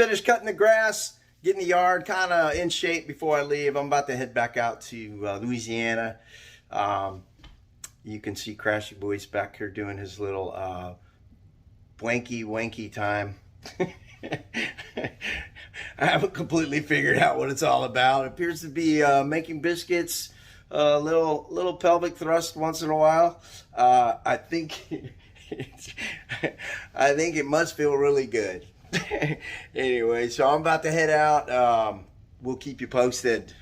finished cutting the grass, getting the yard kind of in shape before I leave. I'm about to head back out to Louisiana. You can see Crashy Boy's back here doing his little blanky wanky time. I haven't completely figured out what it's all about. It appears to be making biscuits, little pelvic thrust once in a while. I think it must feel really good. Anyway, so I'm about to head out. We'll keep you posted.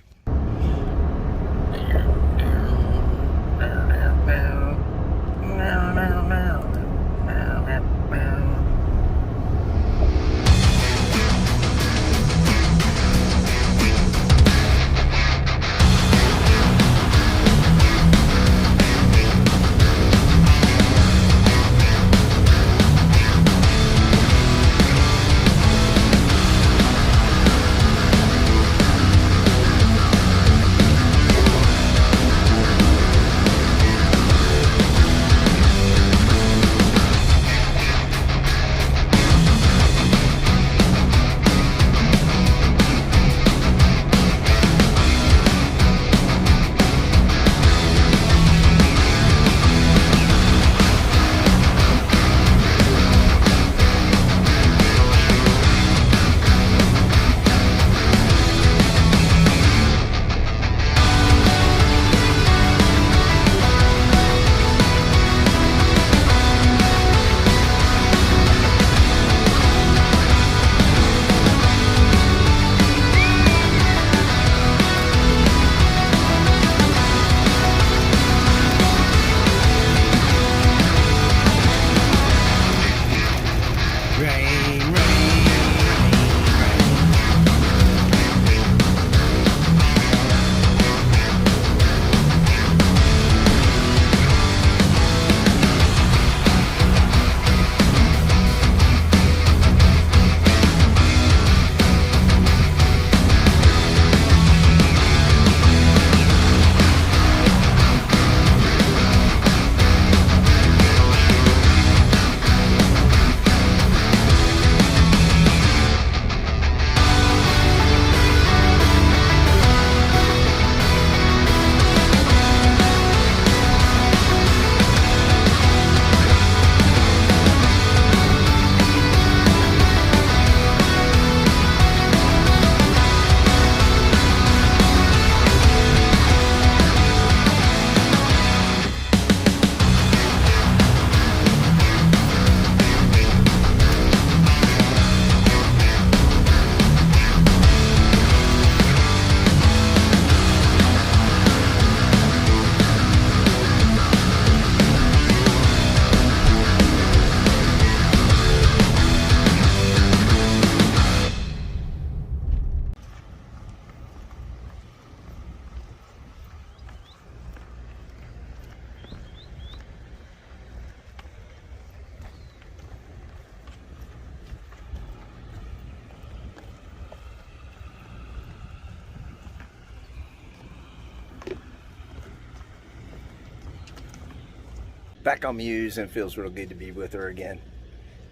Back on Muse, and it feels real good to be with her again.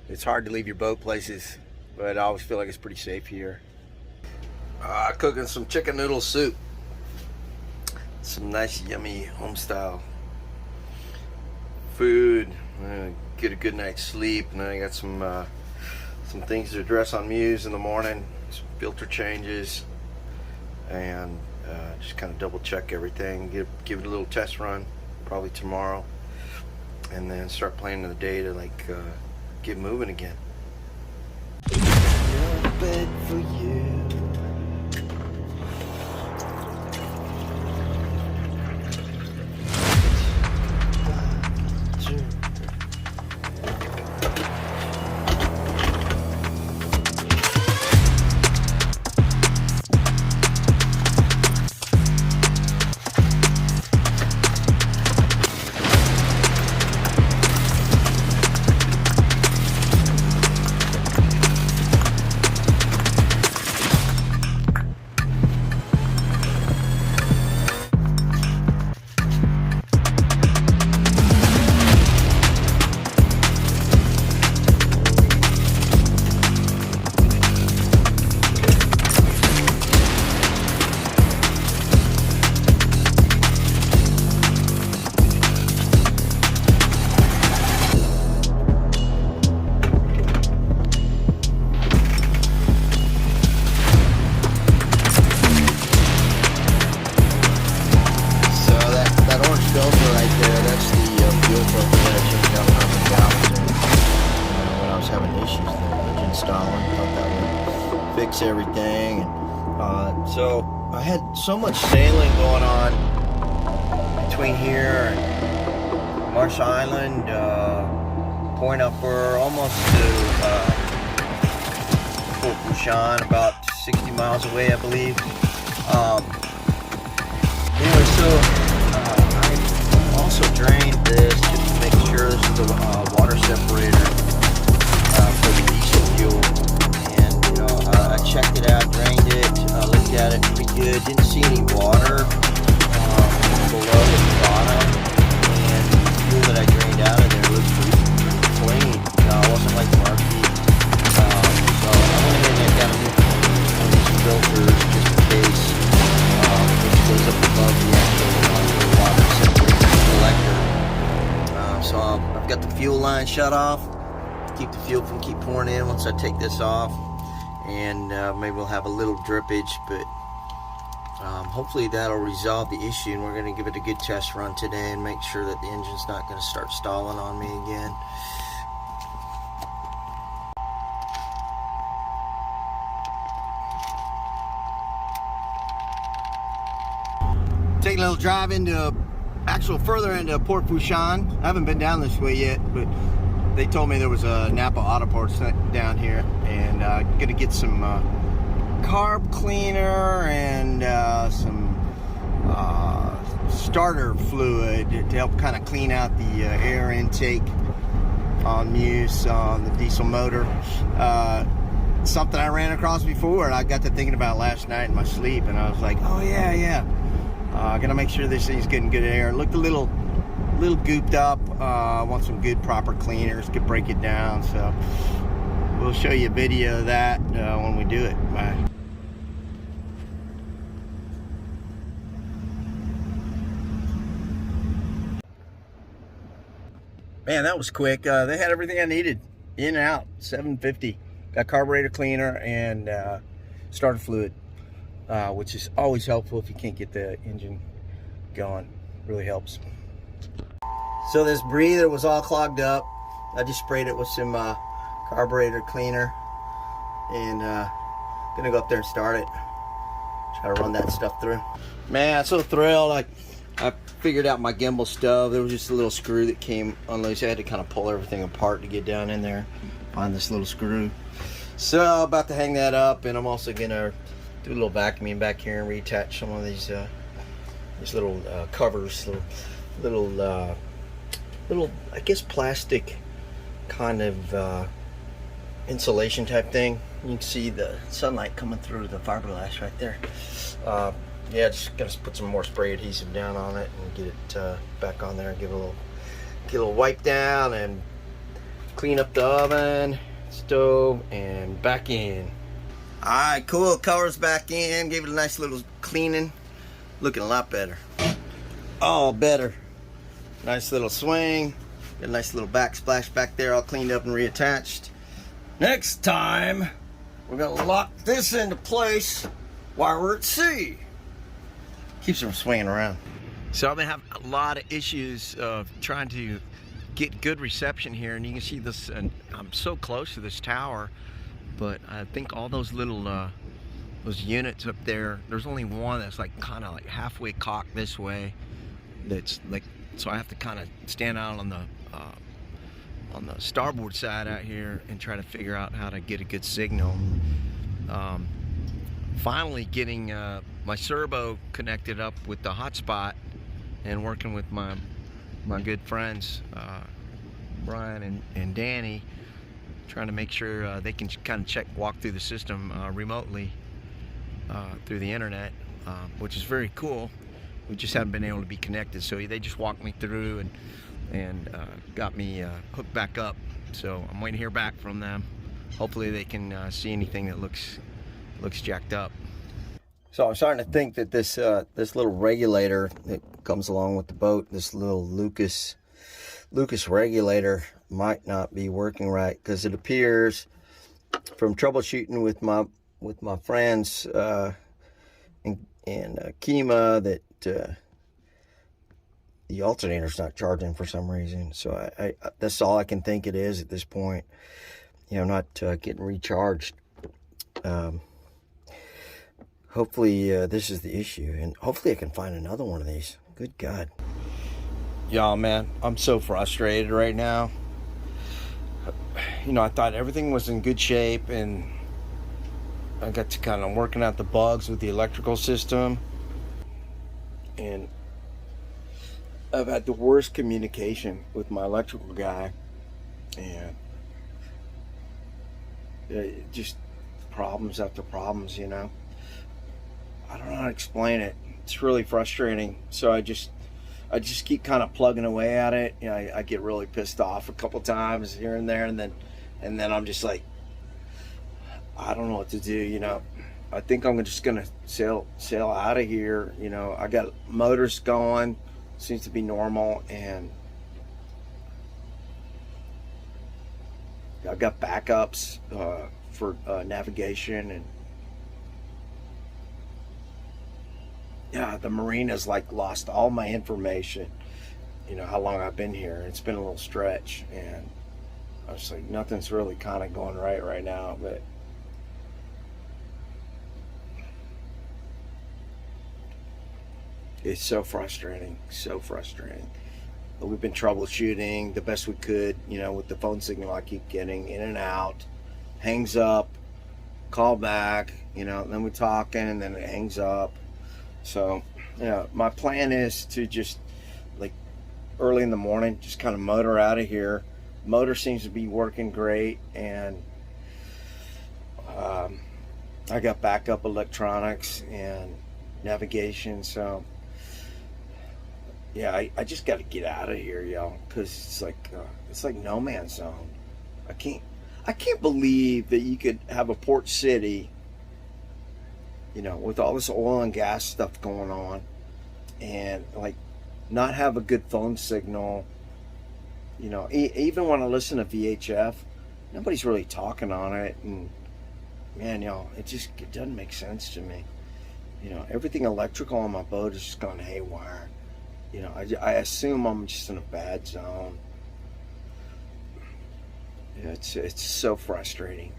It's hard to leave your boat places, but I always feel like it's pretty safe here. Cooking some chicken noodle soup. Some nice yummy home style food. Get a good night's sleep, and then I got some things to address on Muse in the morning. Some filter changes, and just kind of double check everything. Give it a little test run, probably tomorrow. And then start planning the day to get moving again. No bed for you. So I had so much sailing going on between here and Marsh Island, Point Upper, almost to Fort Bouchon, about 60 miles away, I believe. Anyway, so I also drained this just to make sure this is the water separator for the diesel fuel. And you know, I checked it out, drained it, looked at it, pretty good. Didn't see any water below the bottom, and the fuel that I drained out of there was pretty clean. It wasn't like murky. So I went ahead and got one of these filters just in case, which goes up above the actual water separator collector. So I've got the fuel line shut off to keep the fuel from pouring in once I take this off, and maybe we'll have a little drippage, but hopefully that'll resolve the issue, and we're going to give it a good test run today and make sure that the engine's not going to start stalling on me again. Taking a little drive further into Port Bouchon. I haven't been down this way yet, but they told me there was a Napa Autoport down here, and gonna get some carb cleaner and some starter fluid to help kind of clean out the air intake on Muse on the diesel motor. Something I ran across before, and I got to thinking about last night in my sleep, and I was like, oh yeah. Gonna make sure this thing's getting good air. It looked a little gooped up. I want some good proper cleaners to break it down. So we'll show you a video of that when we do it. Bye. Man, that was quick. They had everything I needed in and out. $750. Got carburetor cleaner and starter fluid. Which is always helpful if you can't get the engine going. Really helps. So this breather was all clogged up. I just sprayed it with some carburetor cleaner, and gonna go up there and start it. Try to run that stuff through. Man, I'm so thrilled. I figured out my gimbal stove. There was just a little screw that came unloose. I had to kind of pull everything apart to get down in there, find this little screw. So about to hang that up, and I'm also gonna do a little vacuuming back here and reattach some of these little covers, little I guess plastic kind of insulation type thing. You can see the sunlight coming through the fiberglass right there. Yeah, just gonna put some more spray adhesive down on it and get it back on there and get a little wipe down and clean up the oven, stove, and back in. Alright, cool. Colors back in. Gave it a nice little cleaning. Looking a lot better. Oh, better. Nice little swing. Got a nice little backsplash back there, all cleaned up and reattached. Next time, we're going to lock this into place while we're at sea. Keeps them swinging around. So I've been having a lot of issues of trying to get good reception here, and you can see this, and I'm so close to this tower. But I think all those little those units up there, there's only one that's like kind of like halfway cocked this way. That's like, so I have to kind of stand out on the starboard side out here and try to figure out how to get a good signal. Finally getting my servo connected up with the hotspot and working with my good friends Brian and Danny, trying to make sure they can kind of walk through the system remotely through the internet, which is very cool. We just haven't been able to be connected, so they just walked me through and got me hooked back up. So I'm waiting to hear back from them. Hopefully they can see anything that looks jacked up. So I'm starting to think that this little regulator that comes along with the boat, this little Lucas regulator, might not be working right, because it appears from troubleshooting with my friends and Kima that the alternator's not charging for some reason. So I that's all I can think it is at this point. You know, I'm not getting recharged. Hopefully this is the issue, and hopefully I can find another one of these. Good God. Y'all, man, I'm so frustrated right now. You know, I thought everything was in good shape, and I got to kind of working out the bugs with the electrical system, and I've had the worst communication with my electrical guy, and just problems after problems, you know. I don't know how to explain it. It's really frustrating. So I just keep kind of plugging away at it. You know, I get really pissed off a couple times here and there, and then I'm just like, I don't know what to do. You know, I think I'm just gonna sail out of here. You know, I got motors going, seems to be normal, and I've got backups for navigation, and yeah, the marina's like lost all my information, you know, how long I've been here. It's been a little stretch, and I was like, nothing's really kind of going right now, but it's so frustrating. But we've been troubleshooting the best we could, you know, with the phone signal I keep getting in and out, hangs up, call back, you know, and then we're talking, and then it hangs up. So, yeah, my plan is to just, like, early in the morning, just kind of motor out of here. Motor seems to be working great, and I got backup electronics and navigation. So, yeah, I just got to get out of here, y'all, because it's like no man's zone. I can't believe that you could have a port city, you know, with all this oil and gas stuff going on, and like not have a good phone signal. You know, even when I listen to VHF, nobody's really talking on it, and man, y'all, it doesn't make sense to me. You know, everything electrical on my boat is just gone haywire. You know, I assume I'm just in a bad zone. Yeah, it's so frustrating,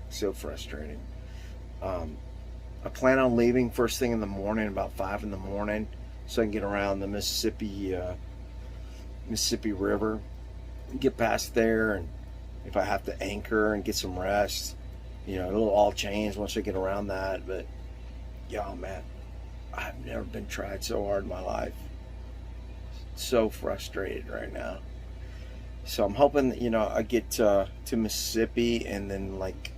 I plan on leaving first thing in the morning, about 5 in the morning, so I can get around the Mississippi River, get past there, and if I have to anchor and get some rest, you know, it'll all change once I get around that. But yeah, man, I've never been tried so hard in my life. So frustrated right now. So I'm hoping that, you know, I get to Mississippi, and then, like,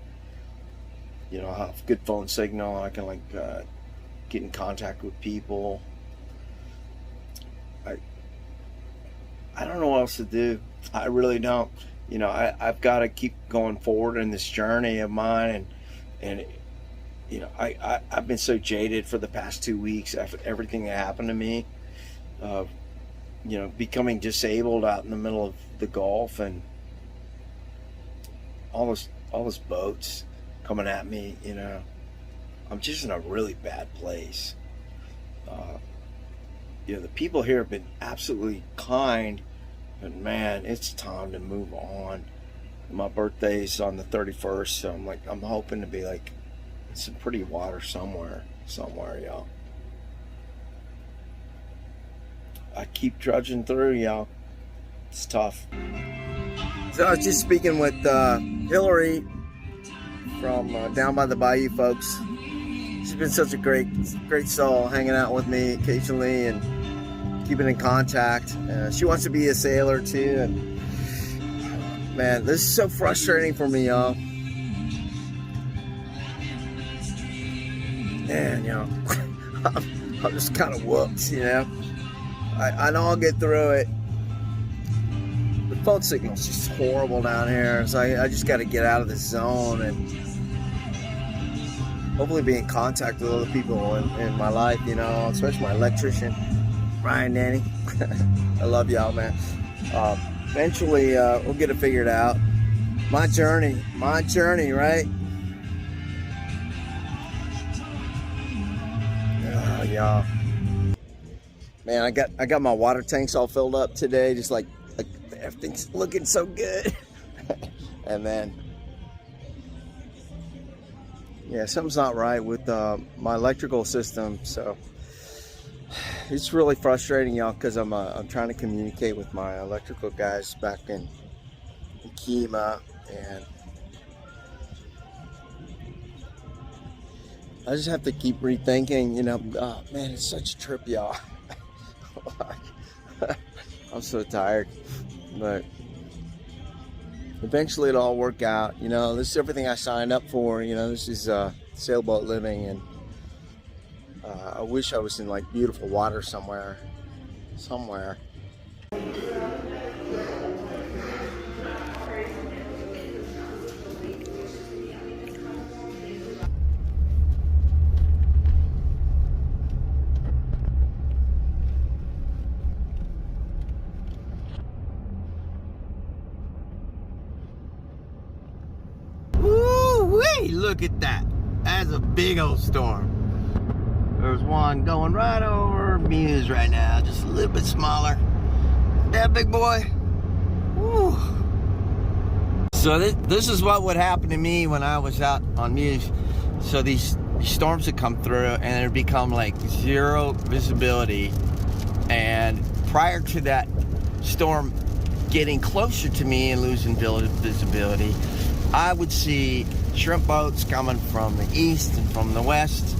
you know, I have good phone signal. I can, like, get in contact with people. I don't know what else to do. I really don't. You know, I've got to keep going forward in this journey of mine, and you know, I've been so jaded for the past 2 weeks after everything that happened to me. You know, becoming disabled out in the middle of the Gulf, and all those boats coming at me. You know, I'm just in a really bad place. You know, the people here have been absolutely kind, but man, it's time to move on. My birthday's on the 31st, so I'm hoping to be like in some pretty water somewhere, y'all. I keep trudging through, y'all. It's tough. So I was just speaking with Hillary from down by the bayou, folks. She's been such a great soul, hanging out with me occasionally and keeping in contact. She wants to be a sailor too, and man, this is so frustrating for me, y'all. Man, you know, I'm just kind of whooped, you know. I know I'll get through it. The phone signal's just horrible down here, so I just got to get out of this zone and hopefully be in contact with other people in my life, you know, especially my electrician, Ryan, Danny. I love y'all, man. Eventually, we'll get it figured out. My journey, right? Y'all. Man, I got my water tanks all filled up today, just like everything's looking so good. And then yeah, something's not right with my electrical system. So it's really frustrating, y'all, because I'm trying to communicate with my electrical guys back in Kima, and I just have to keep rethinking, you know. Oh, man, it's such a trip, y'all. I'm so tired, but eventually it'll all work out. You know, this is everything I signed up for. You know, this is sailboat living, and I wish I was in like beautiful water somewhere. Woo-wee! Look at that. That's a big old storm. There's one going right over Muse right now, just a little bit smaller. That big boy. Woo. So this is what would happen to me when I was out on Muse. So these storms would come through and it'd become like zero visibility. And prior to that storm getting closer to me and losing visibility, I would see shrimp boats coming from the east and from the west,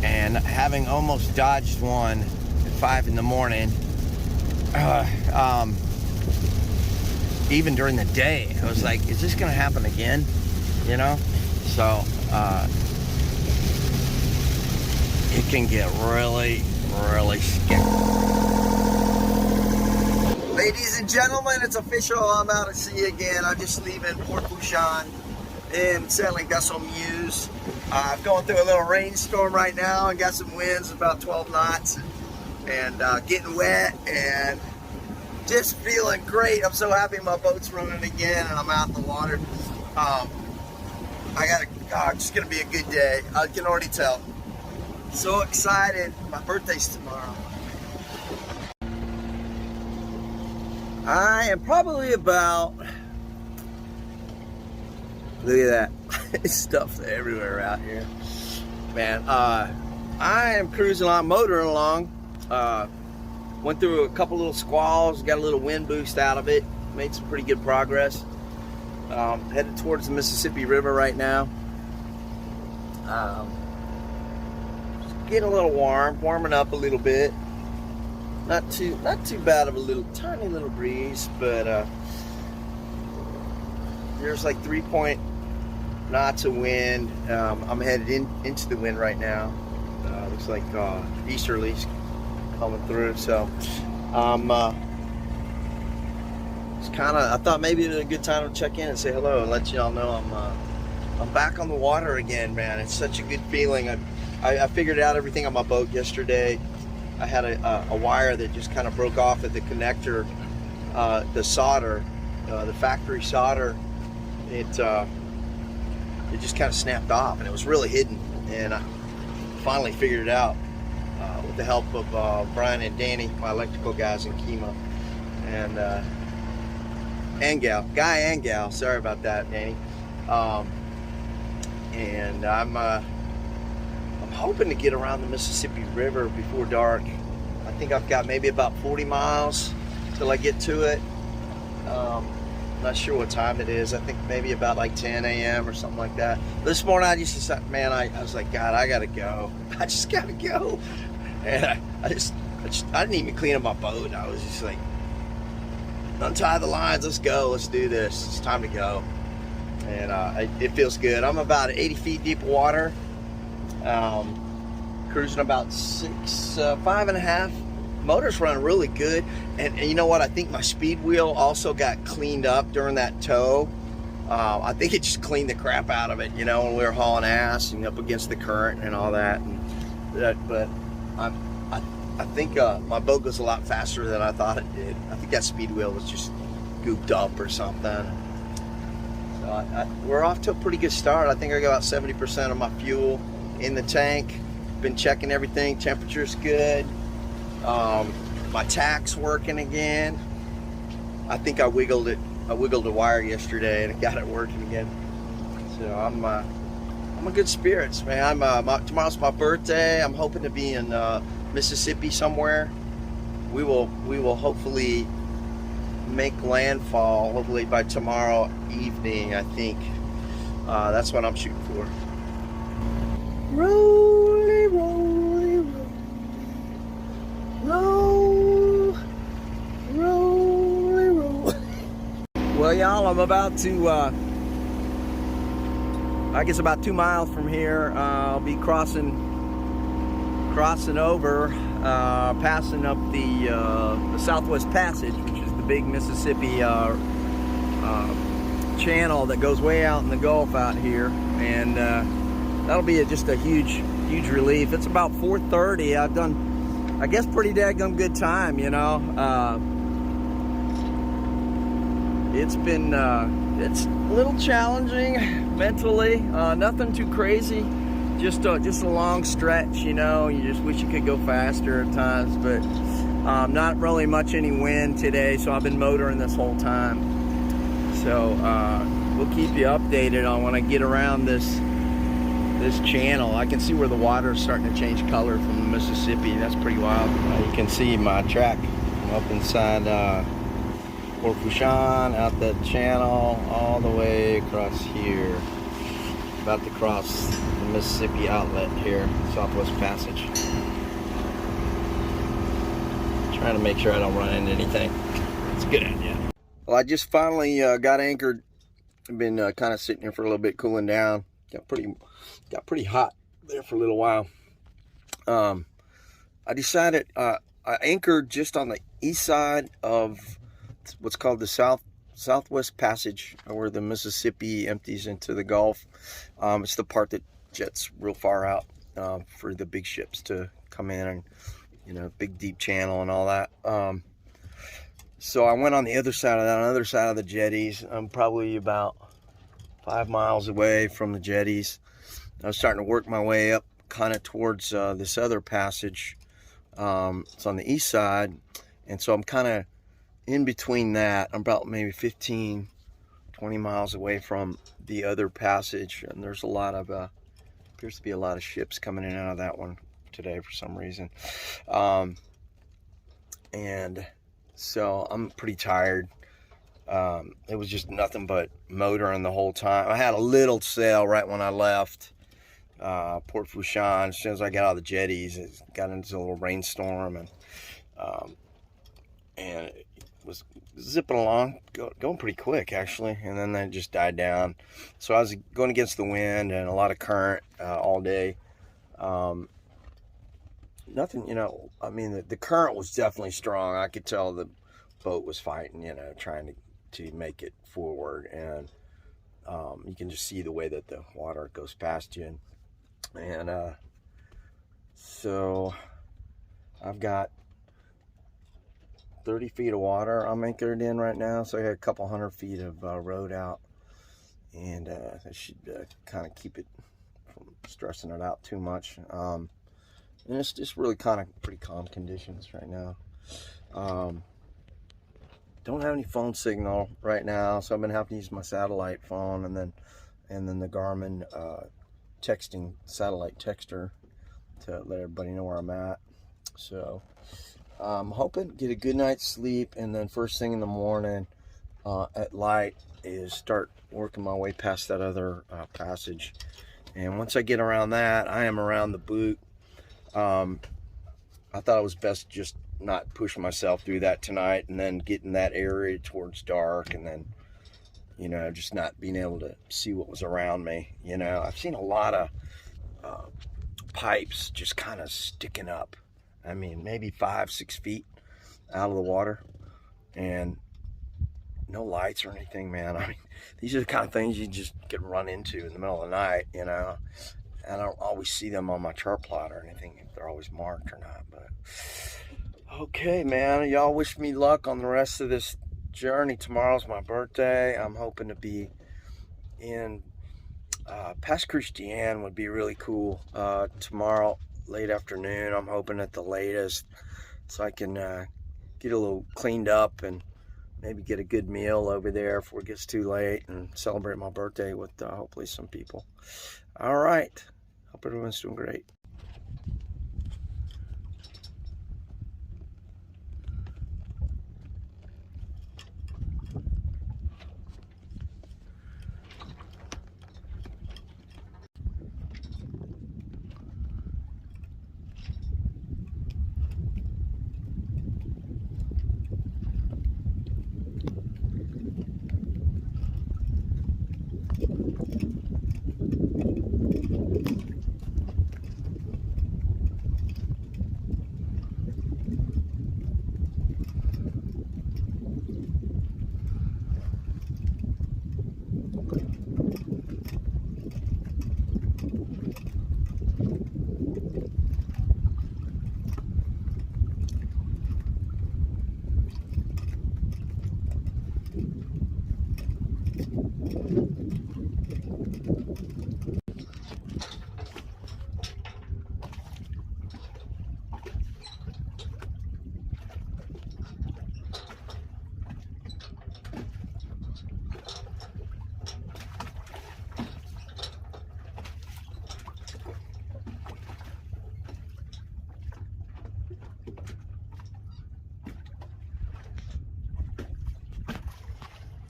and having almost dodged one at 5 in the morning. Even during the day, I was like, is this gonna happen again? You know? So it can get really, really scary. Ladies and gentlemen, it's official. I'm out at sea again. I'm just leaving Port Bouchon in sailing vessel Muse. I'm going through a little rainstorm right now and got some winds about 12 knots and getting wet and just feeling great. I'm so happy my boat's running again and I'm out in the water. It's gonna be a good day. I can already tell. So excited. My birthday's tomorrow. I am probably about, look at that, stuff everywhere out here, man. I am cruising along, motoring along. Went through a couple little squalls, got a little wind boost out of it, made some pretty good progress. Headed towards the Mississippi River right now. Just getting a little warming up a little bit. Not too bad of a tiny little breeze, but there's like 3 knots of wind. I'm headed into the wind right now. Looks like easterlies coming through. So it's kind of. I thought maybe it was a good time to check in and say hello and let y'all know I'm back on the water again, man. It's such a good feeling. I figured out everything on my boat yesterday. I had a wire that just kind of broke off at the connector, the solder, the factory solder. It just kind of snapped off, and it was really hidden. And I finally figured it out with the help of Brian and Danny, my electrical guys in Kima, and guy and gal. Sorry about that, Danny. And I'm hoping to get around the Mississippi River before dark. I think I've got maybe about 40 miles till I get to it. Not sure what time it is. I think maybe about like 10 a.m. or something like that. This morning I just decided, man, I was like, God, I gotta go. I just gotta go. And I didn't even clean up my boat. I was just like, untie the lines, let's go, let's do this. It's time to go. And it feels good. I'm about 80 feet deep water. Cruising about 5.5. Motor's running really good, and you know what? I think my speed wheel also got cleaned up during that tow. I think it just cleaned the crap out of it, you know, when we were hauling ass and up against the current and all that. But I think my boat goes a lot faster than I thought it did. I think that speed wheel was just gooped up or something. So we're off to a pretty good start. I think I got about 70% of my fuel in the tank. Been checking everything. Temperature's good. My tach's working again. I think I wiggled the wire yesterday and it got it working again. So I'm I'm in good spirits, man. Tomorrow's my birthday. I'm hoping to be in Mississippi somewhere. We will hopefully make landfall hopefully by tomorrow evening. I think that's what I'm shooting for. Roly, roly, roll, roly, roll. Well, y'all, I'm about to, I guess about 2 miles from here, I'll be crossing over, passing up the Southwest Passage, which is the big Mississippi channel that goes way out in the Gulf out here, and that'll be just a huge relief. It's about 4:30. I've done, I guess, pretty daggum good time, you know. It's been it's a little challenging mentally, nothing too crazy, just a long stretch, you know. You just wish you could go faster at times, but not really much any wind today, so I've been motoring this whole time. So we'll keep you updated on when I get around this channel. I can see where the water is starting to change color from the Mississippi. That's pretty wild. You can see my track. I'm up inside Port Fourchon, out that channel, all the way across here. About to cross the Mississippi outlet here, Southwest Passage. Trying to make sure I don't run into anything. It's a good idea. Well, I just finally got anchored. I've been kind of sitting here for a little bit, cooling down. Got pretty hot there for a little while. I decided I anchored just on the east side of what's called the Southwest Passage, where the Mississippi empties into the Gulf. It's the part that jets real far out for the big ships to come in, and, you know, big deep channel and all that. So I went on the other side of that, on the other side of the jetties. I'm probably about 5 miles away from the jetties. I was starting to work my way up kind of towards this other passage. It's on the east side, and so I'm kind of in between that. I'm about maybe 15, 20 miles away from the other passage, and there's a lot of appears to be a lot of ships coming in and out of that one today for some reason. And so I'm pretty tired. It was just nothing but motoring the whole time. I had a little sail right when I left Port Fourchon. As soon as I got out of the jetties, it got into a little rainstorm, and it was zipping along, going pretty quick actually, and then that just died down. So I was going against the wind and a lot of current all day. Nothing, you know, I mean, the current was definitely strong. I could tell the boat was fighting, you know, trying to make it forward, and you can just see the way that the water goes past you, and so I've got 30 feet of water I'm anchored in right now, so I got a couple 100 feet of road out, and that should kind of keep it from stressing it out too much. And it's just really kind of pretty calm conditions right now. Don't have any phone signal right now, so I've been having to use my satellite phone, and then the Garmin texting satellite texter to let everybody know where I'm at. So I'm hoping to get a good night's sleep, and then first thing in the morning at light is start working my way past that other passage. And once I get around that, I am around the boot. I thought it was best just not push myself through that tonight, and then get in that area towards dark, and then, you know, just not being able to see what was around me. You know, I've seen a lot of pipes just kind of sticking up. I mean, maybe 5-6 feet out of the water, and no lights or anything, man. I mean, these are the kind of things you just get run into in the middle of the night, you know. I don't always see them on my chart plot or anything, if they're always marked or not. But okay, man, y'all wish me luck on the rest of this journey. Tomorrow's my birthday. I'm hoping to be in Pass Christian would be really cool. Tomorrow late afternoon, I'm hoping at the latest, so I can get a little cleaned up and maybe get a good meal over there before it gets too late, and celebrate my birthday with hopefully some people. All right. Hope everyone's doing great.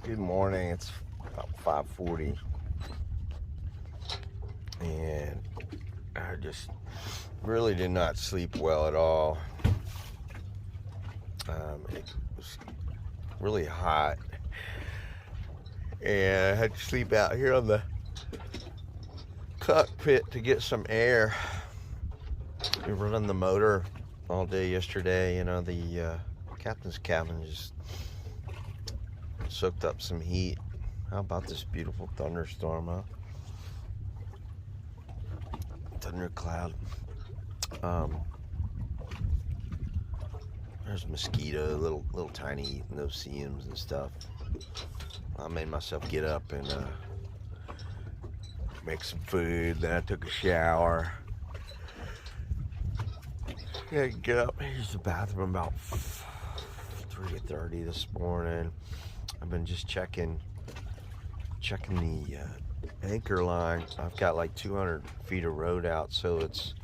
Good morning. It's about 5:40, and I just really did not sleep well at all. It was really hot, and I had to sleep out here on the cockpit to get some air. We were running the motor all day yesterday. You know, the captain's cabin just soaked up some heat. How about this beautiful thunderstorm, huh? Thundercloud. There's mosquito, little tiny no-see-ums and stuff. I made myself get up and make some food. Then I took a shower. Yeah, get up. Here's the bathroom about 3:30 this morning. I've been just checking the anchor line. I've got like 200 feet of road out, so it's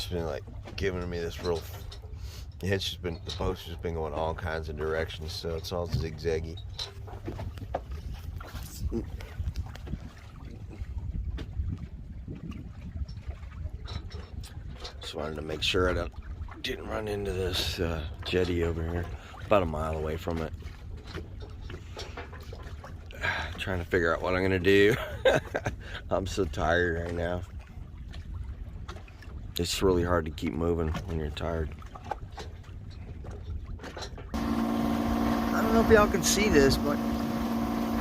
been like giving me this real. It's just been, the boat's just been going all kinds of directions, so it's all zigzaggy. Just wanted to make sure I didn't run into this jetty over here, about a mile away from it. Trying to figure out what I'm gonna do. I'm so tired right now. It's really hard to keep moving when you're tired. I don't know if y'all can see this, but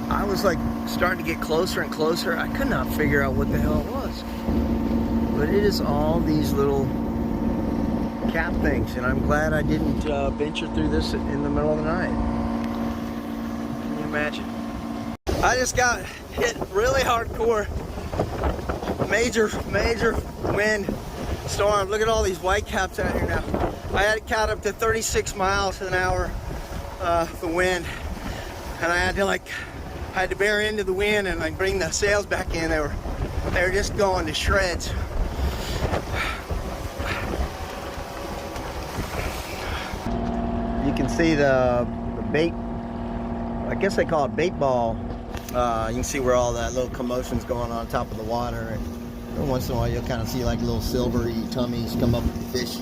I was like starting to get closer and closer. I could not figure out what the hell it was. But it is all these little cap things, and I'm glad I didn't venture through this in the middle of the night. Can you imagine? I just got hit really hardcore. Major wind storm. Look at all these white caps out here now. I had it count up to 36 miles an hour the wind, and I had to bear into the wind and like bring the sails back in. They were just going to shreds. You can see the bait, I guess they call it bait ball. You can see where all that little commotion's going on top of the water, and every once in a while you'll kind of see like little silvery tummies come up with the fish.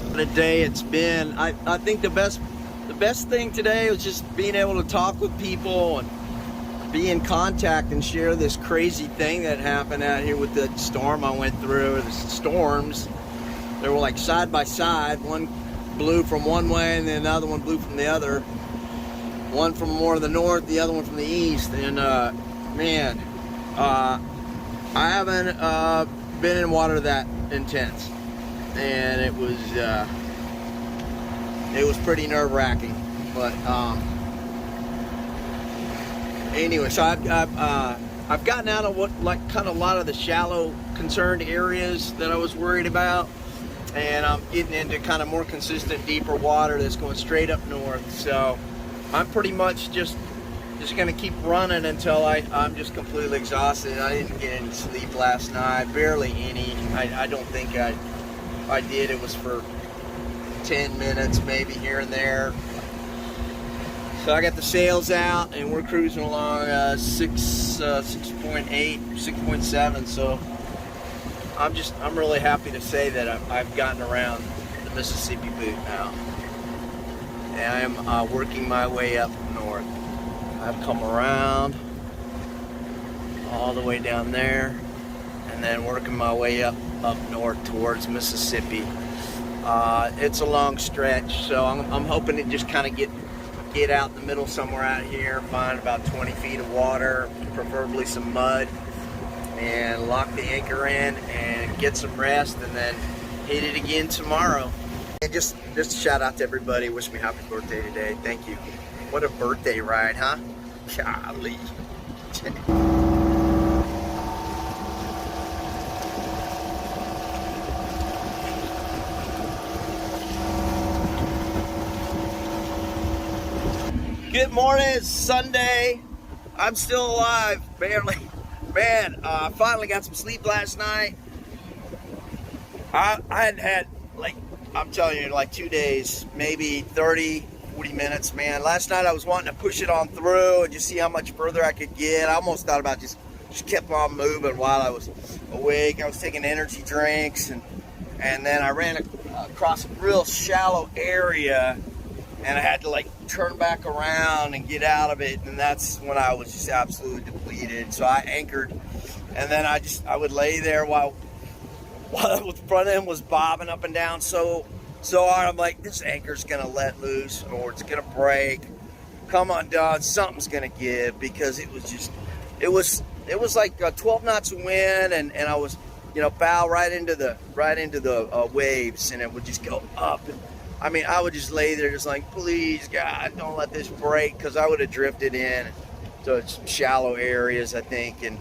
What a day it's been. I think the best thing today was just being able to talk with people and be in contact and share this crazy thing that happened out here with the storm I went through. The storms, they were like side by side. One blew from one way and then another one blew from the other. One from more of the north, the other one from the east. And man, I haven't been in water that intense, and it was pretty nerve-wracking. But anyway, so I've gotten out of what kind of a lot of the shallow, concerned areas that I was worried about, and I'm getting into kind of more consistent, deeper water that's going straight up north. So I'm pretty much just just gonna keep running until I'm just completely exhausted. I didn't get any sleep last night, barely any. I don't think I did. It was for 10 minutes maybe here and there. So I got the sails out and we're cruising along 6.8, 6.7. So I'm really happy to say that I've gotten around the Mississippi boot now. And I'm working my way up north. I've come around all the way down there and then working my way up north towards Mississippi. It's a long stretch, so I'm hoping to just kind of get out in the middle somewhere out here, find about 20 feet of water, preferably some mud, and lock the anchor in and get some rest, and then hit it again tomorrow. And just a shout out to everybody. Wish me happy birthday today. Thank you. What a birthday ride, huh? Golly. Good morning, it's Sunday. I'm still alive, barely. Man, I finally got some sleep last night. I hadn't had, like, I'm telling you, like 2 days, maybe 30, 40 minutes, man. Last night I was wanting to push it on through and just see how much further I could get. I almost thought about just kept on moving while I was awake. I was taking energy drinks, and then I ran across a real shallow area, and I had to like turn back around and get out of it, and that's when I was just absolutely depleted. So I anchored, and then I would lay there while the front end was bobbing up and down so hard. I'm like, this anchor's gonna let loose or it's gonna break. Come on, Don, something's gonna give, because it was like 12 knots of wind, and I was, bow right into the waves, and it would just go up. And I mean, I would just lay there just like, please, God, don't let this break, because I would have drifted in. So it's shallow areas, I think, and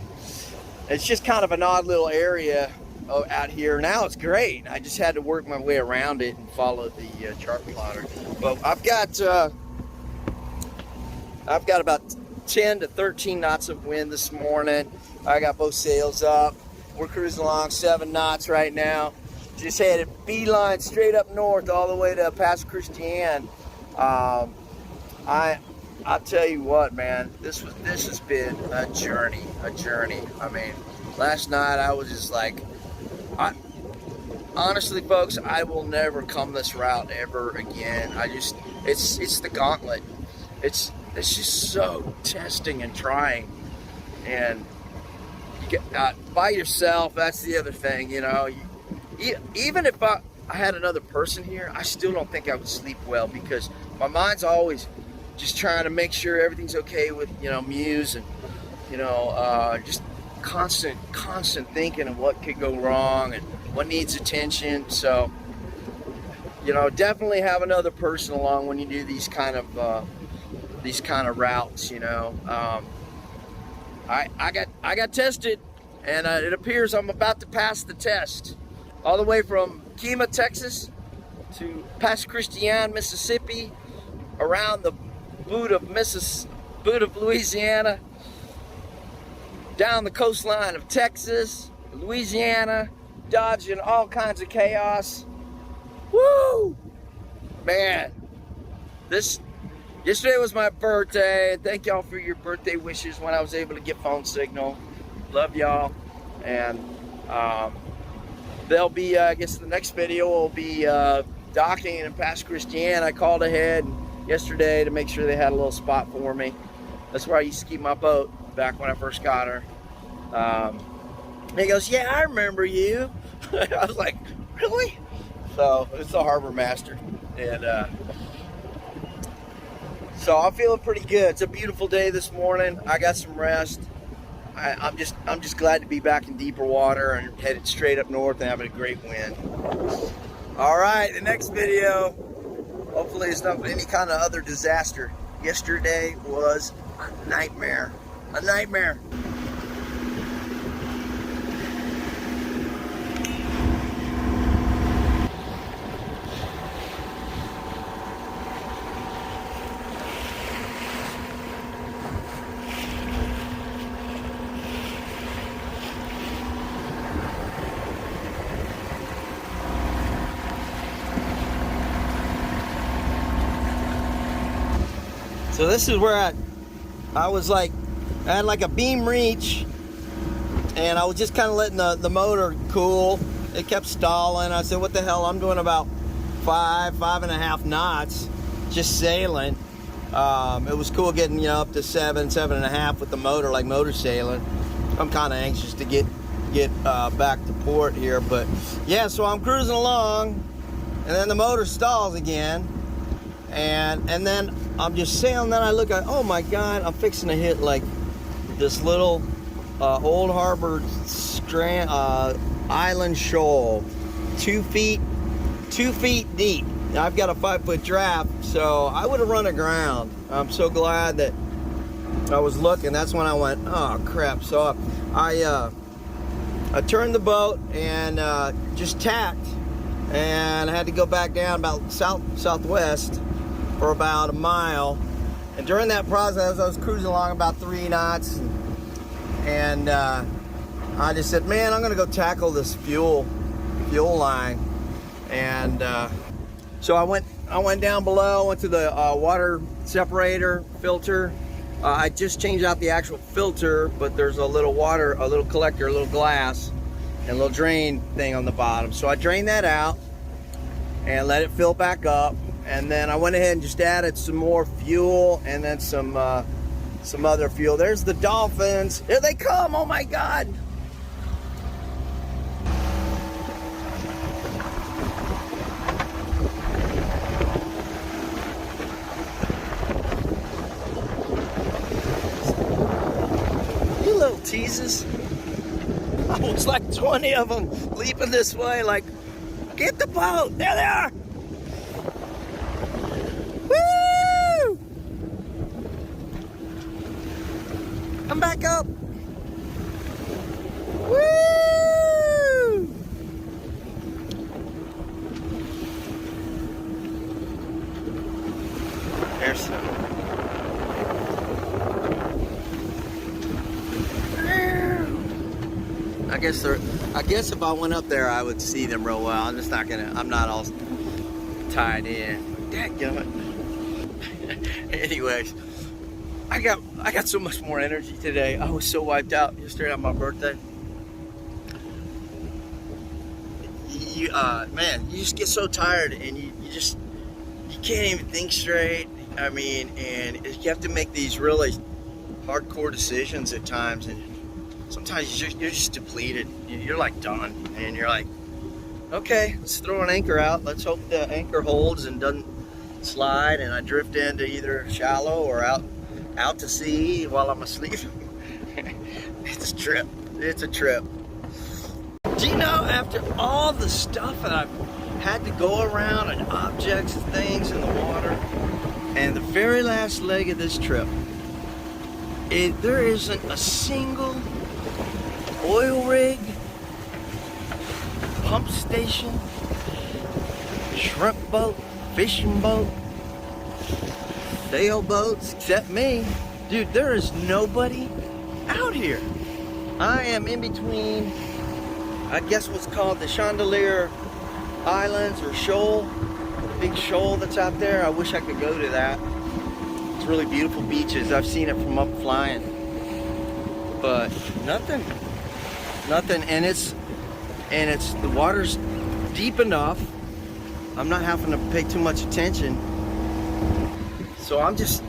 it's just kind of an odd little area out here. Now it's great. I just had to work my way around it and follow the chart plotter. But I've got about 10 to 13 knots of wind this morning. I got both sails up. We're cruising along 7 knots right now. Just headed beeline straight up north all the way to Pass Christian. I'll tell you what, man, this has been a journey. I mean, last night I was just like, honestly, folks, I will never come this route ever again. It's the gauntlet. It's just so testing and trying, and you get by yourself. That's the other thing, even if I had another person here, I still don't think I would sleep well, because my mind's always just trying to make sure everything's okay with, Muse, and, just constant thinking of what could go wrong and what needs attention. So, definitely have another person along when you do these kind of routes, I got tested, and it appears I'm about to pass the test. All the way from Kemah, Texas to Pass Christian, Mississippi, around the boot of Louisiana, down the coastline of Texas, Louisiana, dodging all kinds of chaos. Woo! Man, yesterday was my birthday. Thank y'all for your birthday wishes when I was able to get phone signal. Love y'all. And there'll be, I guess the next video will be docking in Pass Christian. I called ahead yesterday to make sure they had a little spot for me. That's where I used to keep my boat back when I first got her. And he goes, yeah, I remember you. I was like, really? So it's the harbor master. And so I'm feeling pretty good. It's a beautiful day this morning. I got some rest. I'm just glad to be back in deeper water and headed straight up north and having a great wind. All right, the next video, hopefully it's not any kind of other disaster. Yesterday was a nightmare. A nightmare. So this is where I was like, I had like a beam reach, and I was just kind of letting the motor cool. It kept stalling. I said, what the hell? I'm doing about 5.5 knots, just sailing. It was cool getting, you know, up to 7.5 with the motor, like motor sailing. I'm kind of anxious to get back to port here, but yeah, so I'm cruising along, and then the motor stalls again, and then I'm just sailing. Then I look at, oh my God, I'm fixing to hit like this little Old Harbor strand island shoal, 2 feet deep. Now, I've got a 5-foot draft, so I would have run aground. I'm so glad that I was looking. That's when I went, oh crap. So I turned the boat and just tacked, and I had to go back down about southwest for about a mile. And during that process, I was cruising along about 3 knots, and I just said, man, I'm gonna go tackle this fuel line. And so I went down below, went to the water separator filter. I just changed out the actual filter, but there's a little collector, a little glass, and a little drain thing on the bottom. So I drained that out and let it fill back up. And then I went ahead and just added some more fuel, and then some other fuel. There's the dolphins. Here they come, oh my God. Little teases. Oh, it's like 20 of them leaping this way, like, get the boat. There they are. Woo! Come back up. Woo! There's some. I guess if I went up there, I would see them real well. I'm not all tied in. Dadgummit. Anyways, I got so much more energy today. I was so wiped out yesterday on my birthday. Man, you just get so tired, and you can't even think straight. I mean, and you have to make these really hardcore decisions at times, and sometimes you're just depleted. You're like done, and you're like, okay, let's throw an anchor out. Let's hope the anchor holds and doesn't slide, and I drift into either shallow or out to sea while I'm asleep. It's a trip. It's a trip. Do you know, after all the stuff that I've had to go around, and objects and things in the water, and the very last leg of this trip, there isn't a single oil rig, pump station, shrimp boat, fishing boat, sailboats, except me. Dude, there is nobody out here. I am in between, I guess what's called the Chandelier Islands or shoal, the big shoal that's out there. I wish I could go to that. It's really beautiful beaches. I've seen it from up flying, but nothing, and it's the water's deep enough. I'm not having to pay too much attention. So I'm just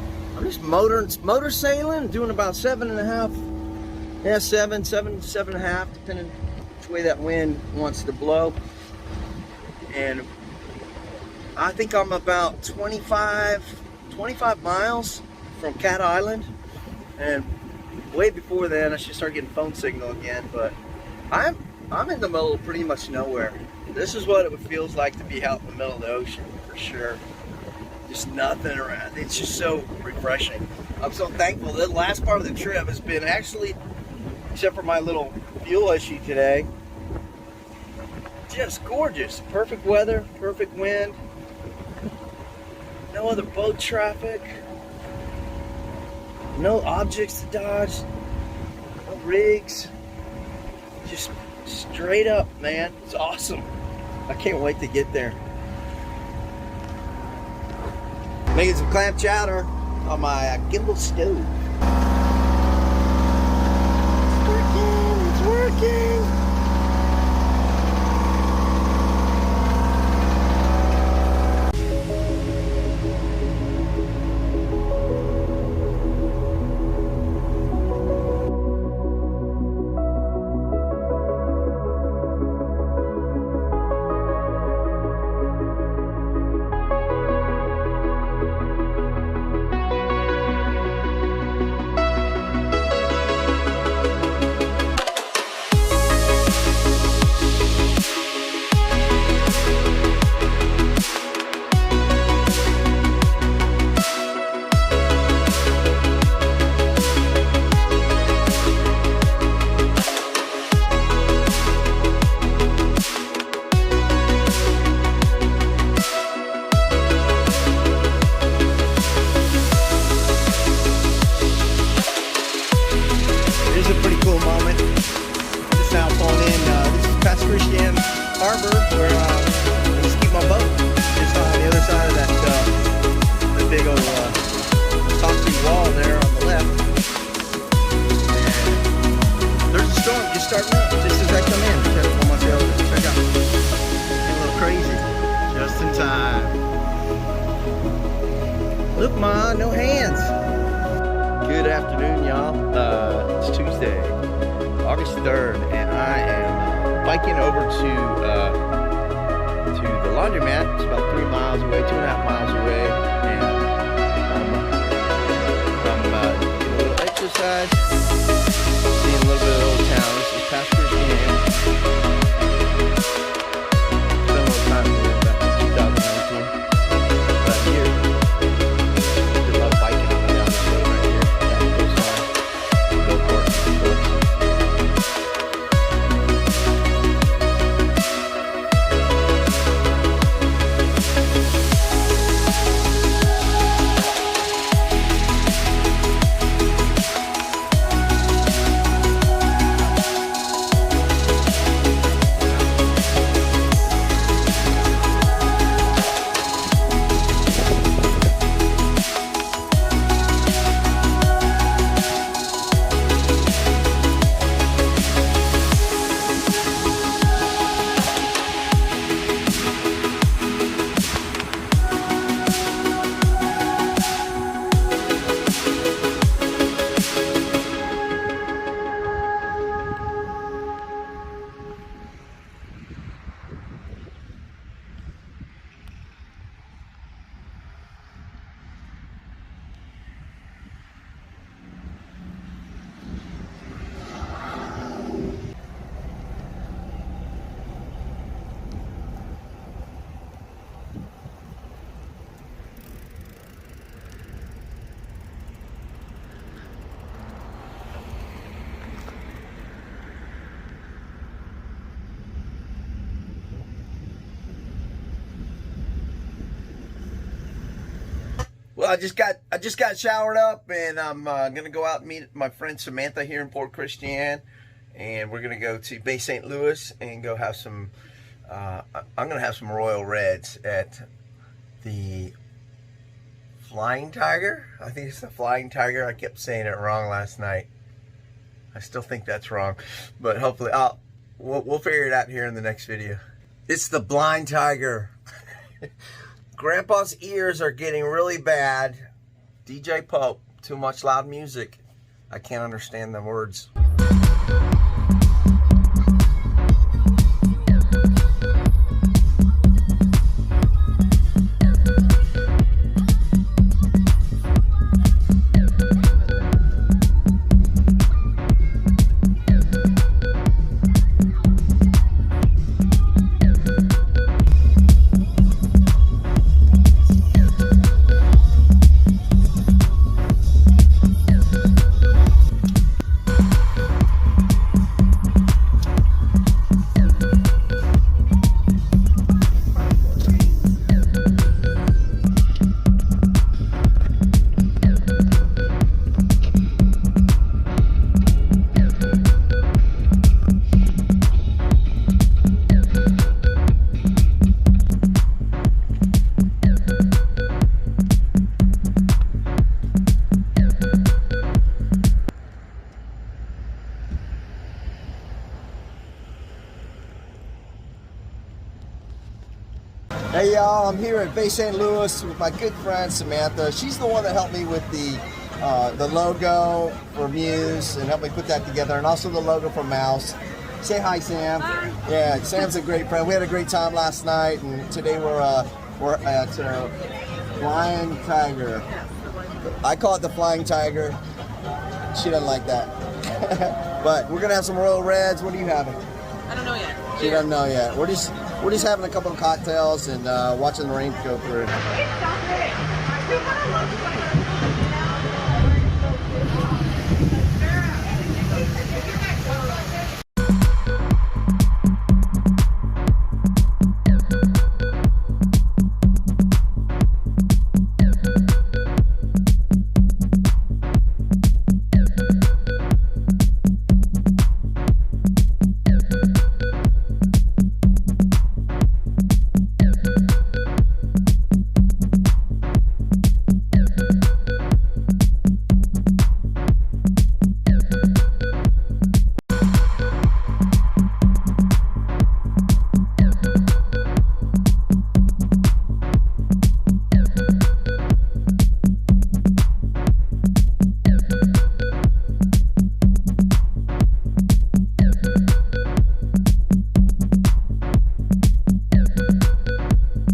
motor sailing, doing about 7.5, yeah, 7.5, depending which way that wind wants to blow. And I think I'm about 25 miles from Cat Island, and way before then I should start getting phone signal again. But I'm in the middle of pretty much nowhere. This is what it feels like to be out in the middle of the ocean, for sure. Just nothing around. It's just so refreshing. I'm so thankful. The last part of the trip has been actually, except for my little fuel issue today, just gorgeous. Perfect weather, perfect wind, no other boat traffic, no objects to dodge, no rigs, just straight up, man. It's awesome. I can't wait to get there. Making some clam chowder. on my gimbal stove. It's working. Harbor where I just keep my boat just on the other side of that the big old concrete wall there on the left. And there's a storm just starting up just as I come in. Check out. Getting a little crazy. Just in time. Look, Ma, no hands. Good afternoon, y'all. It's Tuesday, August 3rd, and I am biking over to the laundromat. It's about 3 miles away, 2.5 miles away, and I'm getting a little exercise, seeing a little bit of Old Town. This is past Christian. Spent a little time there back in 2019, about a year. Did a lot of biking up and down this road right here, down the coastline. Go for it. Well, I just got showered up, and I'm gonna go out and meet my friend Samantha here in Port Christian, and we're gonna go to Bay St. Louis and go have some. I'm gonna have some Royal Reds at the Flying Tiger. I think it's the Flying Tiger. I kept saying it wrong last night. I still think that's wrong, but hopefully we'll figure it out here in the next video. It's the Blind Tiger. Grandpa's ears are getting really bad. DJ Pope, too much loud music. I can't understand the words. Hey y'all, I'm here at Bay St. Louis with my good friend Samantha. She's the one that helped me with the logo for Muse and helped me put that together, and also the logo for Mouse. Say hi, Sam. Hi. Yeah, Sam's a great friend. We had a great time last night, and today we're at Flying Tiger. I call it the Flying Tiger. She doesn't like that. But we're gonna have some Royal Reds. What are you having? I don't know yet. She doesn't know yet. We're just having a couple of cocktails and watching the rain go through. Stop it.